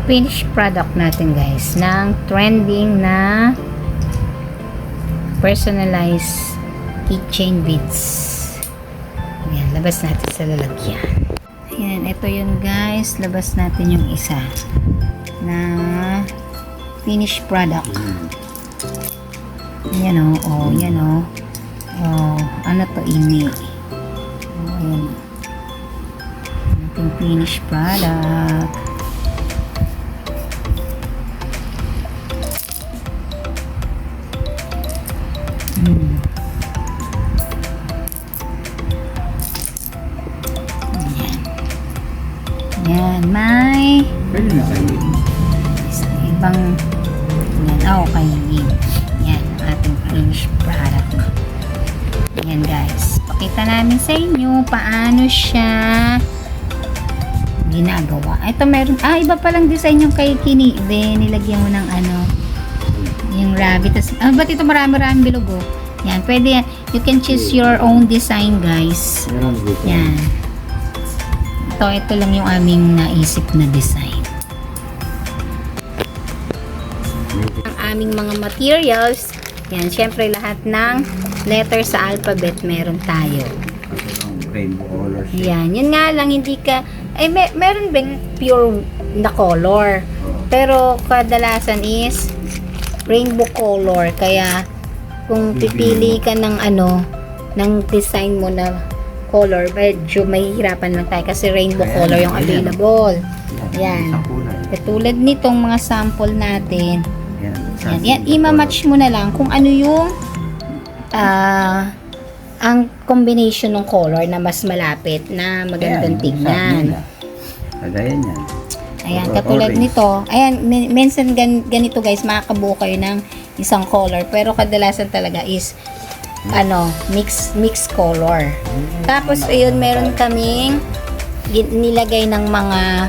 finished product natin guys ng trending na personalized keychain beads. Ayan, labas natin sa lalagyan. Ayan, ito yun guys, labas natin yung isa na finished product. Ayan o, oh, yan o. Oh, ano to, ini. Oh, ayan. Ating finished product. Yan, may ibang yan, okay, yan, ating finished product. Yan guys, pakita namin sa inyo paano siya ginagawa. Ito meron, iba palang design yung kay Kini, nilagyan mo ng ano, yung rabbit. Ba't ito marami-rami bilog oh. Yan, pwede yan, you can choose your own design guys. Yan. Ito lang yung aming naisip na design. Ang aming mga materials, yan, syempre lahat ng letter sa alphabet meron tayo. Rainbow colors. Yan, yun nga lang, hindi ka, meron bang pure na color. Pero kadalasan is rainbow color. Kaya, kung pipili ka ng ano, ng design mo na color, medyo mahihirapan lang tayo kasi rainbow color yung available. Yan. Katulad nitong mga sample natin. Yan. Ima-match mo na lang kung ano yung ang combination ng color na mas malapit na magandang tignan. Kagaya niyan. Ayan, katulad nito. Ayan, minsan ganito guys, makakabuo kayo ng isang color. Pero kadalasan talaga is mix color. Tapos ayun, meron kaming nilagay ng mga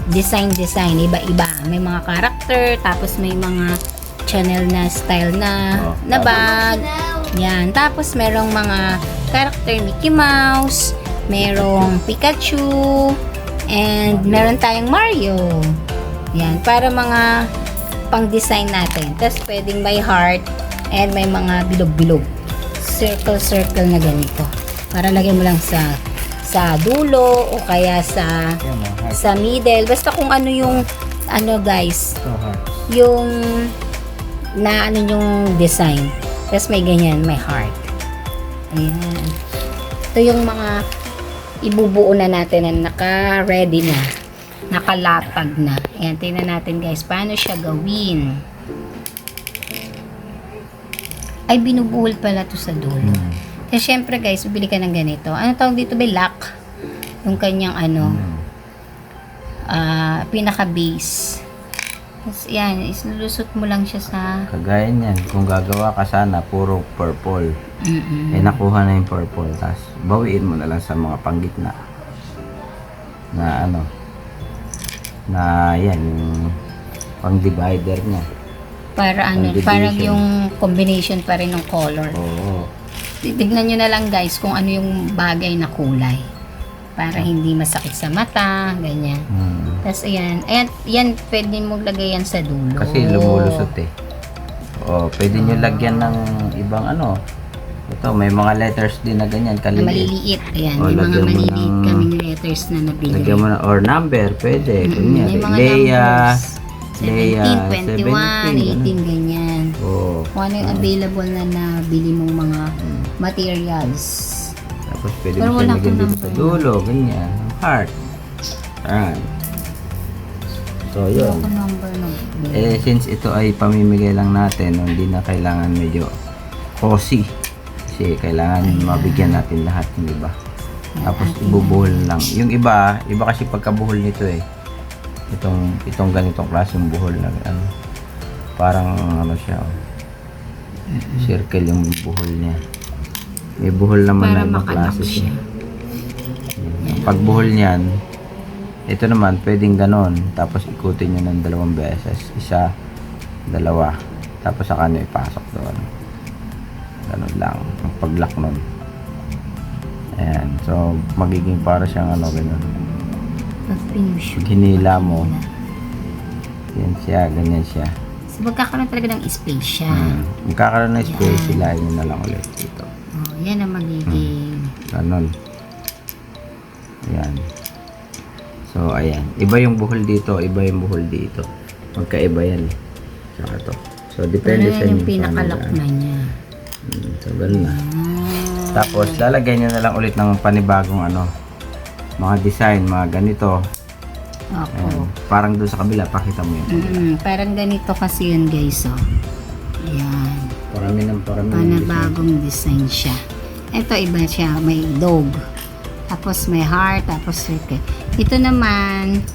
design iba-iba. May mga character, tapos may mga channel na style na bag. Yan. Tapos merong mga character Mickey Mouse, merong Pikachu, and meron tayong Mario. Yan, para mga pang-design natin. Tapos pwedeng may heart and may mga bilog-bilog. Circle na ganito. Para lagyan mo lang sa dulo o kaya sa middle. Basta kung ano yung guys, yung na yung design. Tapos may ganyan, may heart. Ayan. Ito yung mga ibubuo na natin na naka-ready na. Nakalatag na. Ayan, tingnan natin guys, paano siya gawin. Ay, binubuhol pala to sa dulo. Kasi syempre guys, bibili ka ng ganito. Ano tawag dito ba? Lock. Yung kanyang pinaka-base. Tapos yan, islulusot mo lang siya sa... Kagaya niyan, kung gagawa ka sana, puro purple. Nakuha na yung purple. Tapos, bawiin mo na lang sa mga panggitna. Na yan, yung pang-divider niya. Para parang yung combination pa rin ng color. Oo. Tignan nyo na lang guys kung ano yung bagay na kulay. Para hindi masakit sa mata, ganyan. Tapos ayan, yan pwede mong lagay yan sa dulo. Kasi lumulusot eh. Pwede nyo lagyan ng ibang Ito, may mga letters din na ganyan, Na maliliit. Ayan, may mga maliliit kaming letters na nabili. Lagyan mo na, or number, pwede. May mga numbers. 17, 21, 18, ganyan. Kung ano yung available na nabili mong mga materials. Tapos pwede mo siya lagyan dito sa dulo, ganyan. Heart. Ayan. So, yun. Since ito ay pamimigay lang natin, hindi na kailangan medyo cozy. Kasi kailangan mabigyan natin lahat ng iba. Tapos ibubuhol lang. Yung iba kasi pagkabuhol nito itong ganitong klaseng buhol na parang siya circle yung buhol niya. May buhol naman na ibang klase siya. Pag buhol niyan, ito naman pwedeng ganon, tapos ikutin nyo ng 2 beses, 1, 2, tapos saka nyo ipasok doon. Ganon lang ang pag-lock nun. Ayan, so magiging para siyang ganun. Pag-finish. Hinila mo, Yan siya, ganyan siya. So, magkakaroon talaga ng space siya. Magkakaroon ng space, hilahin nyo na lang ulit dito. Oh, yan ang magiging. Ganon. Ayan. So, ayan. Iba yung buhol dito, iba yung buhol dito. Magkaiba yan eh. Saka to. So, depende Ano sa yan yung inyo. pinakalock na niya. So, ganun na. Tapos, lalagyan nyo na lang ulit ng panibagong ano, mga design, mga ganito. Opo. Ayan. Parang doon sa kabila, pakita mo yun. Parang ganito kasi yun guys, oh. Ayan. Parami ng Panabagong design siya. Ito iba siya, may dog. Tapos may heart, tapos circle. Ito naman,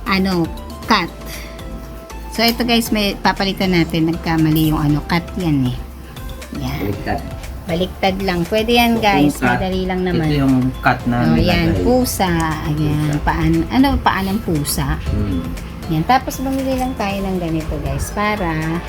ano, cat. So ito guys, may papalitan natin. Nagkamali yung ano, cat yan eh. Yan. Baliktad. Baliktad lang. Pwede yan So, guys, kung cat, madali lang naman. Ito yung cut na Oh, yan, nilagay. pusa. Ayan, paan ng pusa. Yan, tapos bumili lang tayo ng ganito guys para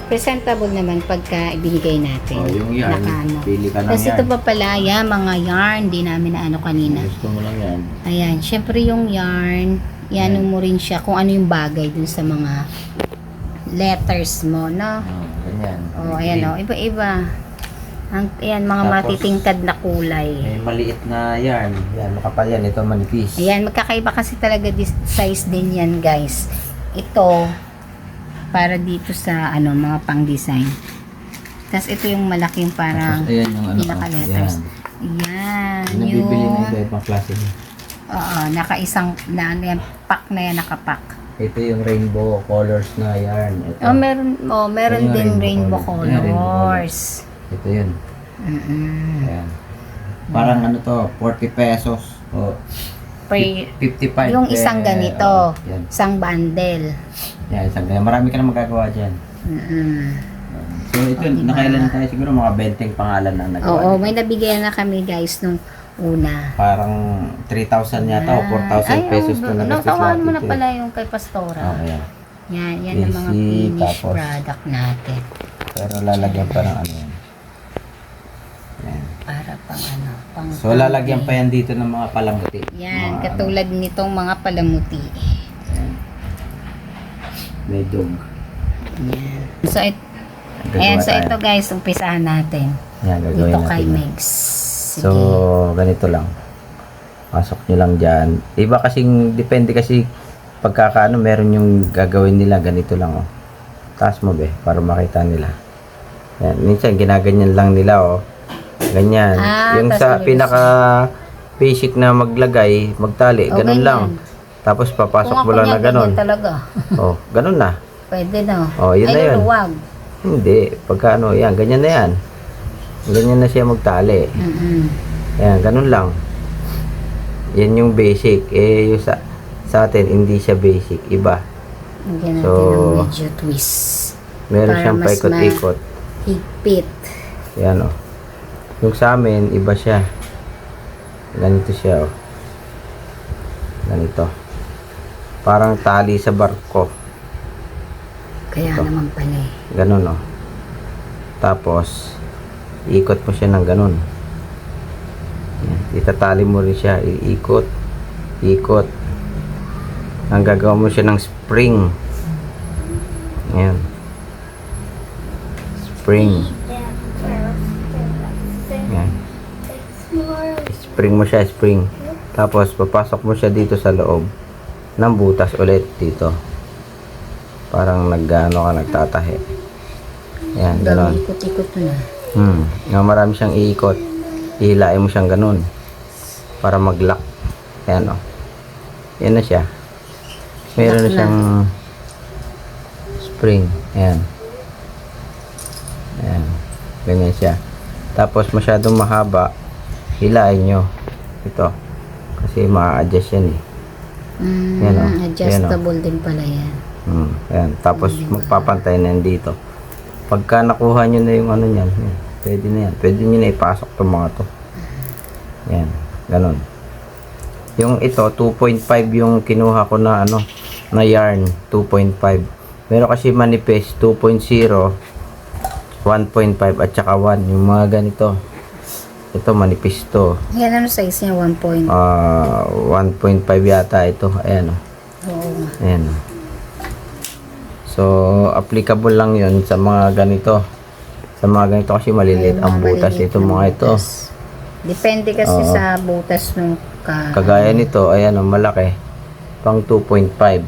presentable naman pagka ibinigay natin. Oh, yung yarn, Nakaano. pili ka ng Tapos ito yarn. pa pala, yan, mga yarn, di namin na ano kanina. Gusto mo lang yan. Ayan, syempre yung yarn, yan mo rin siya kung ano yung bagay dun sa mga letters mo, no? Oh, ganyan. Oh, ayan o, iba-iba. Ayan, mga Tapos, matitingkad na kulay. May maliit na yarn. Yan, makapal yan. Ito manipis. Ayan, magkakaiba kasi talaga size din yan, guys. Ito, para dito sa, ano, mga pang-design. Tapos ito yung malaking parang Tapos, ayan yung ano. pinaka-letters. Yan. Ayan, Yung nabibili na yung, iba-ibang klase niya. oo, naka-isang, yan, pack na yan, nakapack. Ito yung rainbow colors na yarn. Ito. Meron Ito yung din rainbow rainbow color. Ayan, rainbow colors. Ito yun. Mm-mm. Ayan. Parang ano to, 40 pesos. O, Pre, 55 yung isang ganito, yan. isang bundle. Yan, isang ganyan. Marami ka na magagawa dyan. Mm-mm. So ito, diba? nakailan na tayo siguro mga 20 pangalan na nagawa. Oo, may nabigyan na kami guys nung una. Parang 3,000 yata o 4,000 pesos to na gastos Tawahan mo na natin. pala yung kay Pastora. Oh, ayan. Yan ang mga Easy, finished tapos- product natin. Pero lalagyan pa ng ano yan. Yan. Para pang ano, pang So lalagyan pa yan dito ng mga palamuti. Yan, Mga katulad nitong mga palamuti. Ayan. May dog. Yan. So, Gagawa ayan, so tayo. ito guys, umpisahan natin. Yan, gagawin Dito natin kay yan. Megs. Sige. So, ganito lang. Pasok nyo lang dyan. Iba kasing, depende kasi pagkakaano, meron yung gagawin nila, ganito lang, oh. Taas mo, be, para makita nila. Yan, minsan, ginaganyan lang nila, oh. Ganyan. Yung tas sa nilulusin. pinaka basic na maglagay, magtali, Oh, ganun ganyan. lang. Tapos, papasok Kung mo ako lang niya, na ganun. ganyan talaga. Oh, ganun na. Pwede na. Oh, yun na yun. Luluwag. Hindi, pagka ano, yan, ganyan na yan. Ganyan na siya magtali. Mm-mm. Ayan, ganun lang. Yan yung basic. Eh, yung sa atin, hindi siya basic. Iba. Lagyan natin So, ng medyo twist. Meron Para siyang mas paikot-ikot. Higpit. Yan, oh. Yung sa amin, iba siya. Ganito siya, oh. Ganito. Parang tali sa barko. Kaya Ito. naman pala eh. Ganun, oh. Tapos, ikot mo siya ng ganun. Yan. Itatali mo rin siya. Iikot. Ikot. Ang gagawa mo siya ng spring. Yan. Spring. Yan. Spring mo siya, spring. Tapos, papasok mo siya dito sa loob ng butas ulit dito. Parang nagano ka, nagtatahi. Yan, ganon. Ikot-ikot mo na. Nga marami siyang iikot. Ihilain mo siyang ganun. Para mag-lock. Ayan, o. Yan na siya. Meron na Lock na. siyang spring. Ayan. Ayan. Ganyan siya. Tapos masyadong mahaba. Hilain nyo. Ito. Kasi ma-adjust yan eh. Yan, oh. Adjustable din pala yan. Ayan. Tapos magpapantay na yan dito. Pagka nakuha nyo na yung ano nyan, yan, pwede na yan. Pwede nyo na ipasok itong mga to. Yan. Ganon. Yung ito, 2.5 yung kinuha ko na ano, na yarn. 2.5. Meron kasi manifest 2.0, 1.5 at saka 1. Yung mga ganito. Ito manifest to. Yan, ano size niya? 1 point. 1.5 yata ito. Ayan o. Oo. Ayan. So, applicable lang yun sa mga ganito. Sa mga ganito kasi maliliit Yung ang mga butas. maliliit Ito na mga ito. butas. Depende kasi Oo. sa butas nung Kagaya nito, ayan o, malaki. Pang 2.5.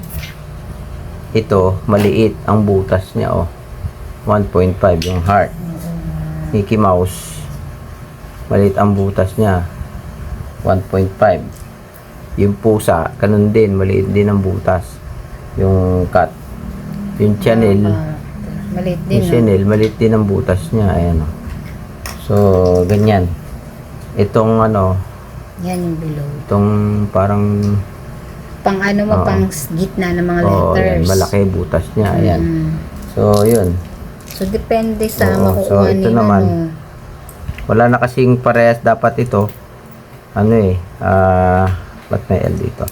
Ito, maliit ang butas niya o. 1.5 yung heart. Mickey Mouse. Maliit ang butas niya. 1.5. Yung pusa, ganun din. Maliit din ang butas. Yung cat. Yung Chanel. Maliit din. Yung Chanel, maliit din ang butas niya. Ayan o. So, ganyan. Itong ano, Yan yung below. itong parang Pang ano mo, Oo. pang gitna ng mga oh, letters. ayan, malaki butas niya. Ayan. Mm. So, yun. So, depende sa Oo, makukuha so, ito nila. naman. No? Wala na kasing parehas dapat ito. Ano eh, ba't may L dito?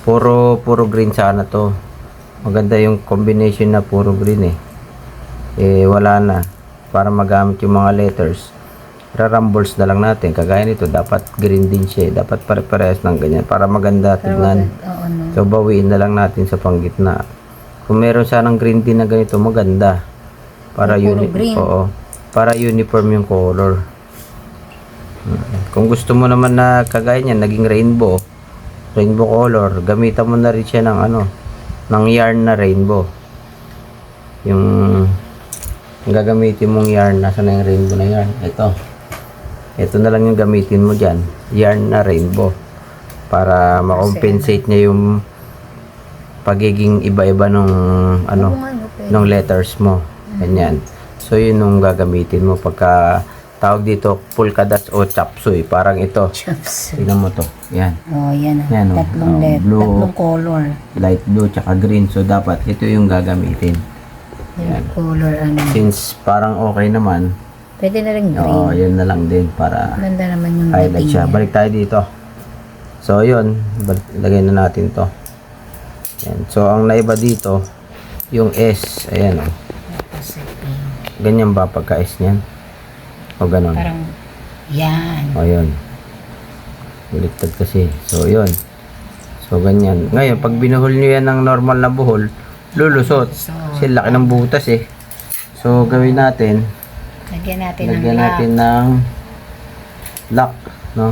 Puro green sana to. Maganda yung combination na puro green eh. Eh, wala na. Para magamit yung mga letters. Rarumbles na lang natin. Kagaya nito, dapat green din siya. Dapat pare-parehas ng ganyan. Para maganda Pero tignan. Oo, no? So, bawiin na lang natin sa panggitna. Kung meron sanang green din na ganito, maganda. Para Yung puro green. Oo. Para uniform yung color. Kung gusto mo naman na kagaya niyan, naging rainbow color, gamitan mo na rin siya ng ano, ng yarn na rainbow. Yung gagamitin mong yarn, nasa na yung rainbow na yarn? Ito na lang yung gamitin mo dyan, yarn na rainbow, para ma-compensate niya yung pagiging iba-iba nung ano, Oo nga, no, pwede. ng letters mo. Ganyan. So, yun yung gagamitin mo pagka tawag dito polka dots o chop suey. Parang ito. Chops. Tingnan mo to. Yan. Oh, yan. Yan, oh. Tatlong Oh, blue. tatlong color. Light blue tsaka green. So, dapat ito yung gagamitin. Yung color, ano. Since parang okay naman, Pwede na rin green. oo, yun na lang din para Ganda naman yung highlight dating siya. niya. Balik tayo dito. So, yun. Lagay na natin to. Yan. So, ang naiba dito, yung S. Ayan, oh. Tapos, Ganyan ba pagka-S niyan? O ganon? parang, yan. O, yun. Baliktad kasi. So, yun. So, ganyan. Ngayon, pag binuhol nyo yan ng normal na buhol, lulusot. Kasi laki ng butas eh. So, gawin natin, Lagyan natin ng lagyan lock. natin ng lock, no?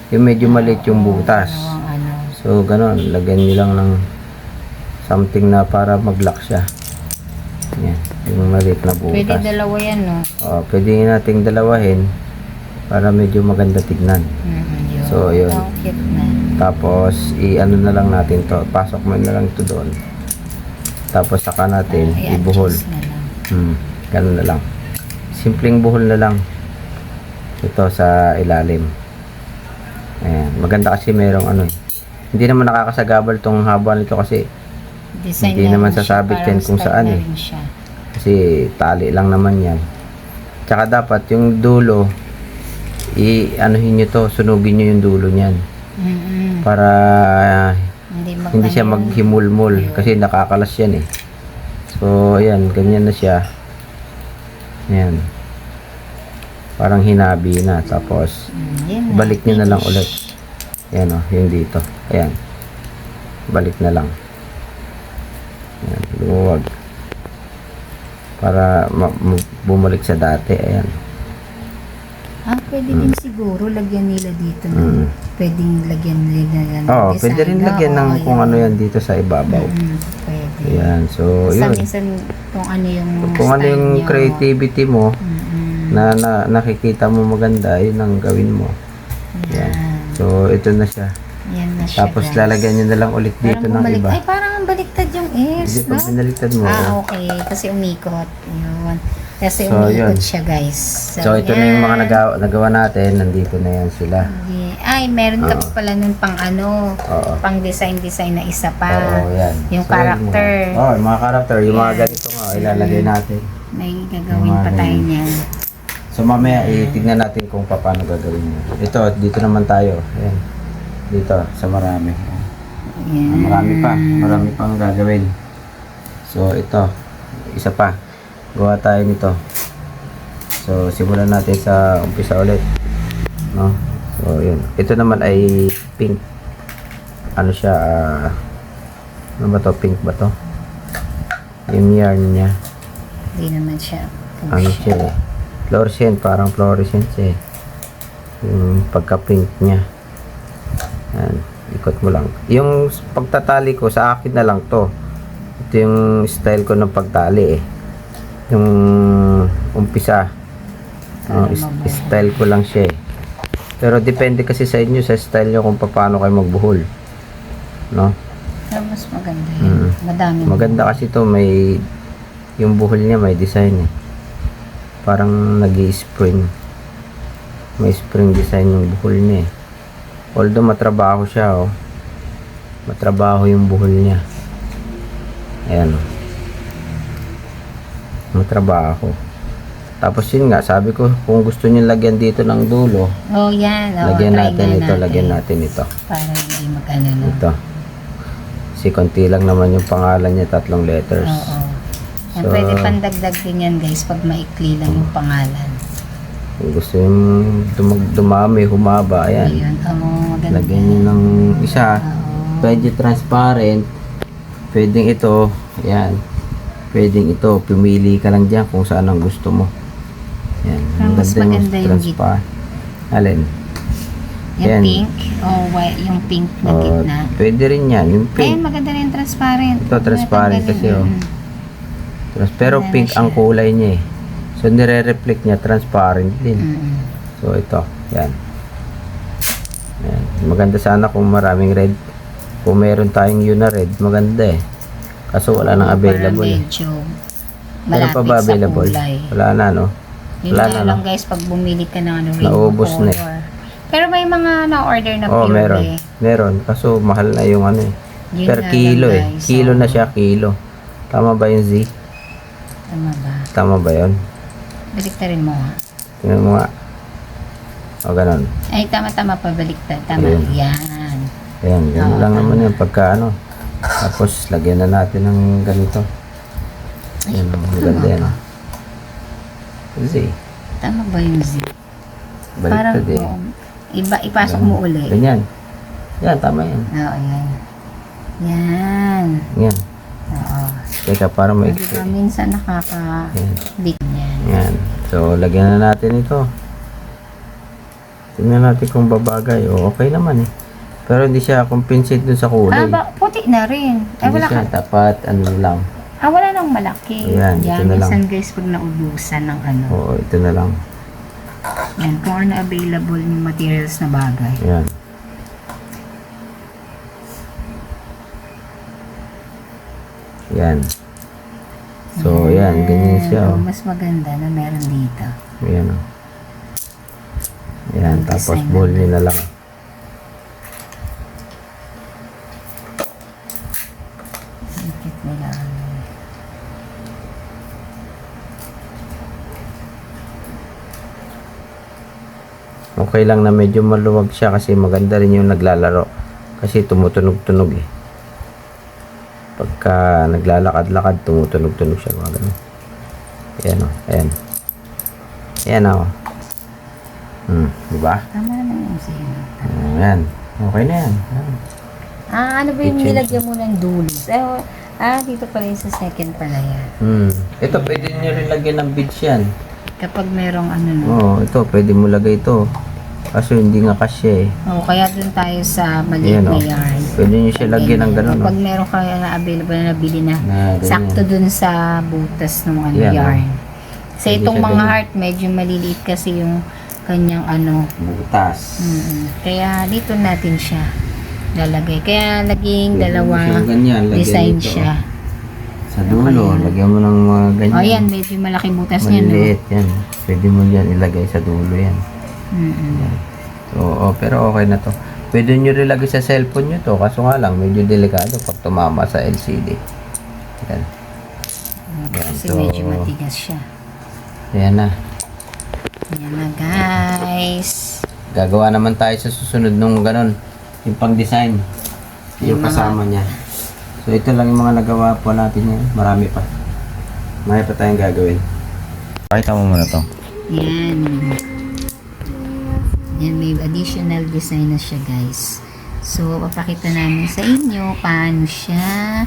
Yung medyo maliit yung butas. Ano. So, ganon. Lagyan nyo lang ng something na para mag-lock siya. Yan. Yung maliit na butas. Pwede dalawa yan, no? O, pwede nating dalawahin para medyo maganda tignan. Yun. So, yun. Ang cute na. Tapos, i-ano na lang natin to. Pasok mo na lang to doon. Tapos, saka natin ibuhol. I-adjust na lang. Ganun na lang. Simpleng buhol na lang. Ito sa ilalim. Ayan. Maganda kasi merong ano. Hindi naman nakakasagabal tong haba nito kasi Design hindi na naman rin siya, sasabit parang yan kung style saan na eh. rin siya. Kasi tali lang naman yan. Tsaka dapat yung dulo, i-anuhin nyo to, sunugin nyo yung dulo niyan. Para hindi siya maghimulmul kasi nakakalas yan eh. So, ayan, ganyan na siya. Ayan. Parang hinabi na. Tapos, Yan na, balik nyo na lang finish. ulit. Ayan o, yung dito. Ayan. Balik na lang. Ayan, luwag. Para bumalik sa dati. Ayan. Pwede din siguro lagyan nila dito. Mm. Pwedeng lagyan nila ng Oo, design. pwede rin lagyan ng Oo, kung yun. ano yan dito sa ibabaw. Pwede. Ayan, so Basta yun. minsan kung ano yung Kung ano style yung nyo. creativity mo, Mm-mm. na nakikita mo maganda, yun ang gawin mo. Yan. So, ito na siya. Yan na siya, Tapos guys. lalagyan nyo na lang ulit dito Parang ng bumalik. iba. Ay, parang baliktad yung S, Hindi, no? pag binaliktad mo. Okay. Kasi umikot. Yun. Kasi So, umikot yun. siya, guys. So, ito na yung mga nagawa natin. Nandito na yan sila. Ay, meron ka Oo. pa pala nun pang ano, Oo. pang design na isa pa. Oo, yan. Yung So, character. yung mga character. Yung mga ganito nga, ilalagay natin. May gagawin Yung pa mga tayo ganyan. niyan. So, mamaya, itignan natin kung paano gagawin nyo. Ito, dito naman tayo. Ayan. Dito, sa marami. Yan. Marami pang gagawin. So, ito. Isa pa. Gawa tayo nito. So, simulan natin sa umpisa ulit. No? So, yun. Ito naman ay pink. Ano siya, Ano ba to? Pink ba to? Yung yarn niya. Hindi naman siya. Ano siya eh? Fluorescent, parang fluorescent siya eh. Yung pagka-pink niya. Yan, ikot mo lang. Yung pagtatali ko, sa akin na lang to. Ito yung style ko ng pagtali eh. Yung umpisa. Style ko lang siya eh. Pero depende kasi sa inyo, sa style nyo kung paano kayo magbuhol. No? Pero mas maganda yun. Madami. Maganda kasi to, may yung buhol niya may design eh. Parang nag-i-spring. May spring design yung buhol niya eh. Although matrabaho siya oh. Matrabaho yung buhol niya. Ayan oh. Matrabaho. Tapos yun nga, sabi ko kung gusto niyo lagyan dito ng dulo, Oh, yan. Oh, lagyan try natin nga ito, lagyan natin ito. Para hindi mag-ano no. Ito. Kasi konti lang naman yung pangalan niya, 3 letters. Oo. Yan, So, pwede pandagdag din yan guys pag maikli lang yung pangalan. kung gusto yung dumami, humaba, ayan. Ayun. Oh, maganda. Lagyan nyo ng isa. Oo. Pwede transparent. Pwedeng ito. Ayan. Pwedeng ito. Pumili ka lang dyan kung saan ang gusto mo. Ayan. Pero mas maganda yung Alin? Yung Yan. pink. Oh, yung pink na Oh, gitna. pwede rin yan. Yung Ayun, pink. maganda rin transparent. Ito, transparent kasi, oh. Pero Ano pink siya? ang kulay niya eh. So, nire-reflect niya. Transparent din. Mm-mm. So, ito. Yan. Yan. Maganda sana kung maraming red. Kung meron tayong yun na red, maganda eh. Kaso wala nang available. Para Eh. medyo Meron pa ba malapit sa available? kulay. Wala na, no? Yun Wala nga na, lang no? guys, pag bumili ka ng ano, rainbow Naubos na eh. color. Pero may mga na-order na Oh, pure meron. eh. Meron. Kaso mahal na yung ano eh. Yun Per nga kilo lang, eh. guys. Kilo na siya, kilo. Tama ba yung Z? Tama ba? Tama ba yun? Baliktarin mo nga. Tingnan mo nga. O, ganun. Ay, tama-tama pa, baliktad. Tama. Ayun. Yan. Ayan, ganun Oo, lang naman tama. yun pagka ano. Tapos, lagyan na natin ng ganito. Ayan, maganda yan. oh. Z. Tama ba yung Z? Parang, Baliktad eh. oo. Ipasok mo uli. Ganyan. Yan, tama yan. Oo, yan. Yan. Yan. Oo. Teka, para Di maikli. ba minsan nakaka-big yan. Yan. So, lagyan na natin ito. Tingnan natin kung babagay. O, okay naman eh. Pero hindi siya compensate dun sa kulay. Puti na rin. Ay, Hindi wala siya. ka. Dapat, ano lang. Wala nang malaki. Ayan, ito na lang. Minsan guys, pag naubusan ng ano. Oo, ito na lang. Yan, kung ano available yung materials na bagay. Yan. Yan. So, yan. Ganyan siya. Oh. Mas maganda na meron dito. Yan. Oh. Yan. Ang Tapos, design ball nyo na lang. Ikit nila. Okay lang na medyo maluwag siya kasi maganda rin yung naglalaro. Kasi tumutunog-tunog eh. Pagka naglalakad-lakad, tumutunog-tunog siya. Mga ganun. Ayan o. Ayan. Ayan o. Diba? Tama naman yung sa'yo. Ayan. Okay na yan. Ayan. Ano ba yung I-change. nilagyan mo ng dulos? Dito pala yung sa second pala yan. Ito, pwede nyo rin lagyan ng beads yan. Kapag merong ano no. Oo, ito, pwede mo lagay ito. Kaso hindi nga kasya eh. Kaya dun tayo sa maliit Ayan na o. yarn. Pwede nyo siya lagyan ng ganun o. Pag meron kaya na available na nabili na, Na ganyan. sakto dun sa butas ng ano, Yan, yarn. Sa Pwede itong siya mga ganyan. heart, medyo maliliit kasi yung kanyang ano. Butas. Kaya dito natin siya lalagay. Kaya naging Pwede mo dalawang siyang ganyan, lagyan design dito, siya. Sa dulo, lagyan mo ng mga ganyan. Yan, medyo malaki butas niya, no? Maliliit yan. Pwede mo yan ilagay sa dulo yan. Mm-mm. So, pero okay na to. Pwede nyo rin lagay sa cellphone nyo to. Kaso nga lang, medyo delikado pag tumama sa LCD. Yan. Yan. Kasi So, medyo matigas siya. yan na. Yan na, guys. Gagawa naman tayo sa susunod nung ganon. Yung pang-design. Yung Yung mga- kasama niya. So, ito lang yung mga nagawa po natin yan. Marami pa. Marami pa tayong gagawin. Pakita mo muna to. Yan. Yan, may additional design na siya, guys. So, papakita namin sa inyo paano siya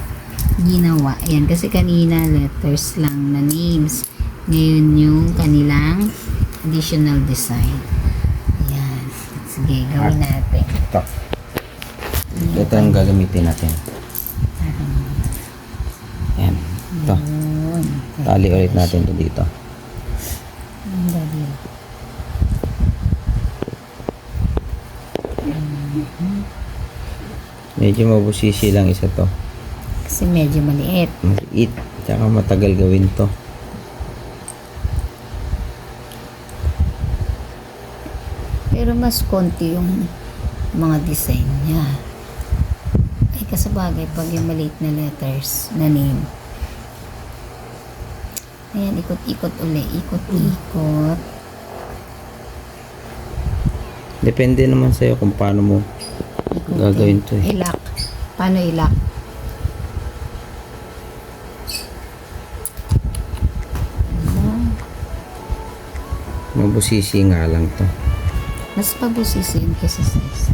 ginawa. Ayan, kasi kanina letters lang na names. Ngayon yung kanilang additional design. Ayan. Sige, gawin natin. Ito. Ito ang gagamitin natin. Ayan. Ito. Yun. Tali ulit natin ito dito. Ang dali. Medyo mabusisi lang isa to. Kasi medyo maliit. Maliit. Tsaka matagal gawin to. Pero mas konti yung mga design niya. Ay, kasabagay pag yung maliit na letters na name. Ayan, ikot-ikot uli. Ikot-ikot. Depende naman sa'yo kung paano mo gagawin to eh. Ilak. Paano ilak? Mabusisi nga lang to. Mas pabusisi yun kesa sa isa.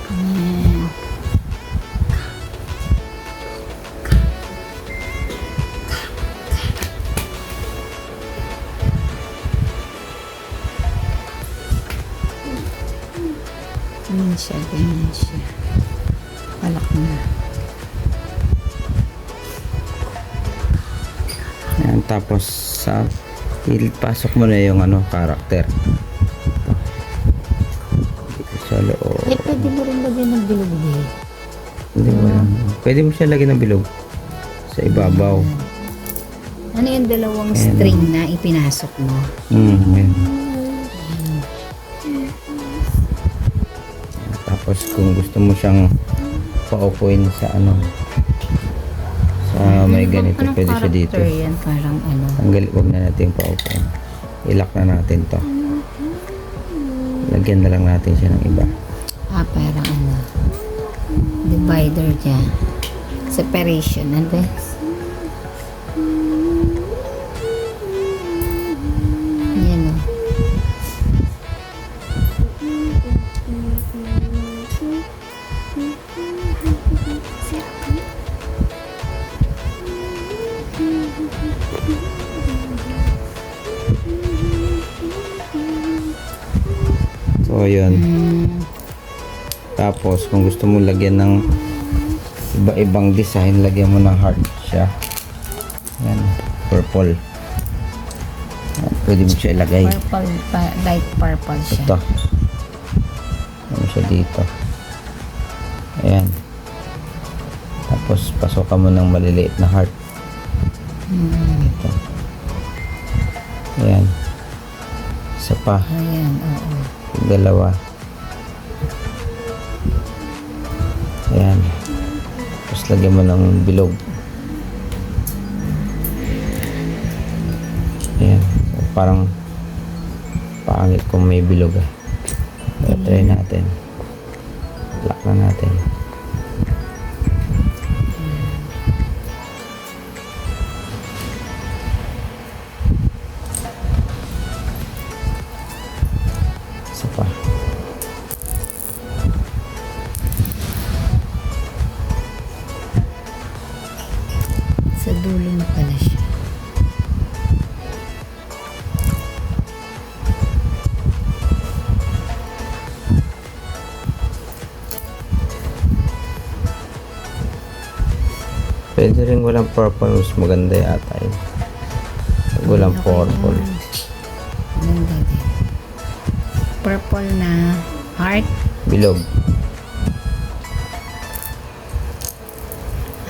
Ayan. Ganyan siya. Palak na. Ayan, tapos ipasok mo na yung character. Ito. Dito sa loob. Eh, pwede mo rin lagyan ng bilog eh. Hindi mo lang. Pwede mo siya lagyan ng bilog sa ibabaw. Ano yung dalawang string na ipinasok mo? Ayan. Tapos kung gusto mo siyang paupuin sa sa may ganito, Anong pwede siya dito. character yan? Parang ano? Huwag na natin yung paupuin. Ilak na natin to. Lagyan na lang natin siya ng iba. Parang ano? Divider dyan. Separation. Ano ba? Yan o. So, yun. Tapos, kung gusto mo lagyan ng iba-ibang design, lagyan mo ng heart siya. Yan. Purple. Yan. Pwede mo siya ilagay. Purple, light purple siya. Ito. Ano siya dito. Ayan. Tapos, pasokan mo ng maliliit na heart. Ito. Ayan. Isa pa. Ayan, oo. Dalawa. Ayan. Tapos lagyan mo ng bilog. Ayan. So, parang pangit kung may bilog ah. So, try natin. Lock na natin. Isa pa. Sa dulo na pala siya. Pwede rin walang purple. Mas maganda yata yun. Pag walang purple. Ganda din. Purple na heart. Bilog.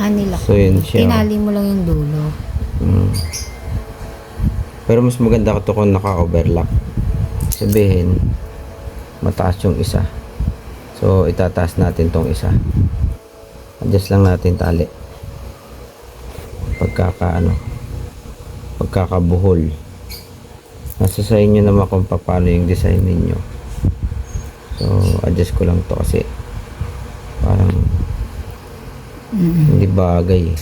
Nilak. So, yun siya. Tinali mo lang yung dulo. Pero mas maganda ko to kung naka-overlock. Sabihin, mataas yung isa. So, itataas natin tong isa. Adjust lang natin tali. Pagkakabuhol. Nasa sa inyo naman kung paano yung design ninyo. So, adjust ko lang to kasi parang hindi bagay eh.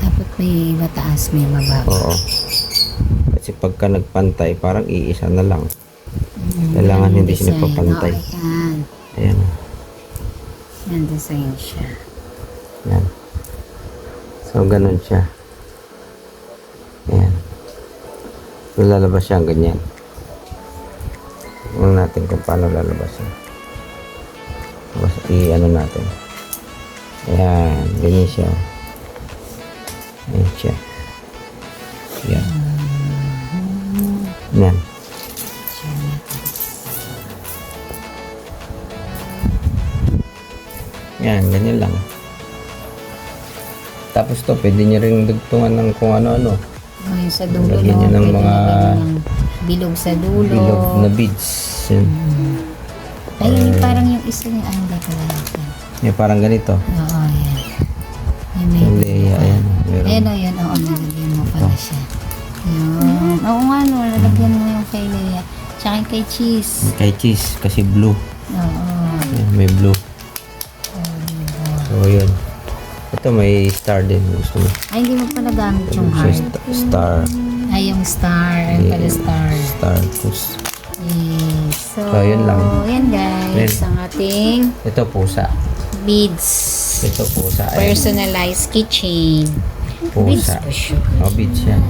Dapat May mataas, may mababa. Oo. Kasi pagka nagpantay, parang iisa na lang. Kailangan Yan yung hindi siya design. nagpapantay. Oh, ayan. Ayan. Yan design siya. Yan. So, ganun siya. Ayan. So, lalabas siya ganyan. Tingnan natin kung paano lalabas siya. Tapos, i-ano natin. Ayan. Ganyan siya. Ayan siya. Ayan. Ayan. Yan, ganyan lang. Tapos to, pwede nyo rin dugtungan ng kung ano-ano. Oh, yung sa dulo, Lagyan nyo ng pwede mga lagyan ng bilog sa dulo. bilog na beads. Yan. Ayun, yung parang yung isa niya. Ay, hindi pala yan. Yan, parang ganito. Oo, yan. Yung may Yung Leia, ayan. Meron. Ayan o, yun. Oo, nalagyan mo pala siya. Yun. Oo nga, no. Nalagyan mo yung kay Leia. Tsaka yung kay Cheese. Kay cheese, kasi blue. Oo. Yan, may blue. So, yun. Ito, may star din. Gusto mo. Ay, hindi mo pala gamit yung So, heart. star. Ay, yung star. Ayun pala star. Star. Tapos, Yes. So, yun lang. Yan guys. Yan. Ang ating ito, pusa. beads. Ito, pusa. Ayan. Personalized keychain. Beads Pusa. po siya. Oh, beads yan.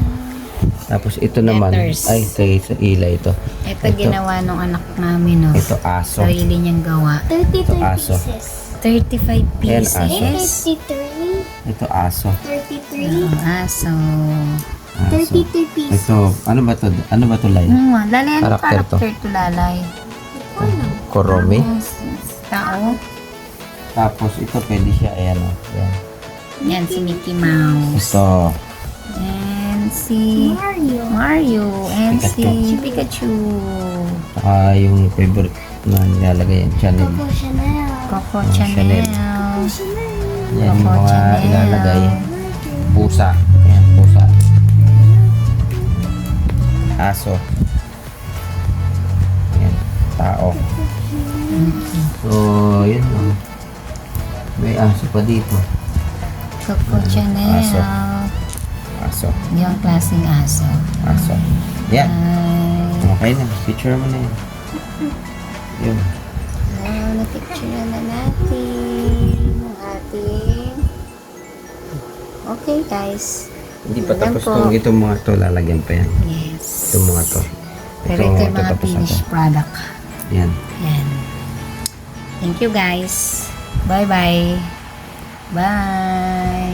Tapos, ito naman. Letters. Ay, kay sa ila ito. Ito ginawa nung anak namin, no? Ito, aso. Sarili niyang gawa. 33 aso. pieces. 35 Ayan, pieces. aso. 33. Ito, aso. 33. Ang aso. Aso. 33 pieces. Ito, ano ba to? Ano ba to, Lai? Lalay, ano Karakter to? character to lalay? Koromi. Tao. Tapos, ito, pwede siya. Ayan, o. Ayan. Yan, si Mickey Mouse. Ito. And si Mario. Mario. And Pikachu. si Pikachu. Saka yung favorite na nilalagay yan. Chanel. Coco Chanel. Coco Oh, Chanel. Chanel. Chanel. Yan yung Coco mga Chanel. ilalagay. Pusa. Ayan, pusa. Aso. Ayan, tao. So, yun lang. May aso pa dito. Coco Chanel. Aso. Aso. Yung klaseng aso. Aso. Yan. Ay. Okay na. Picture mo na yun. Yun. Na-picture na natin ang ating... Okay, guys. Hindi pa Yun lang tapos po. itong mga to. Lalagyan pa yan. Yes. Itong mga to. Pero ito yung mga tapos na to. finished product. Yan. Yan. Thank you, guys. Bye-bye. Bye.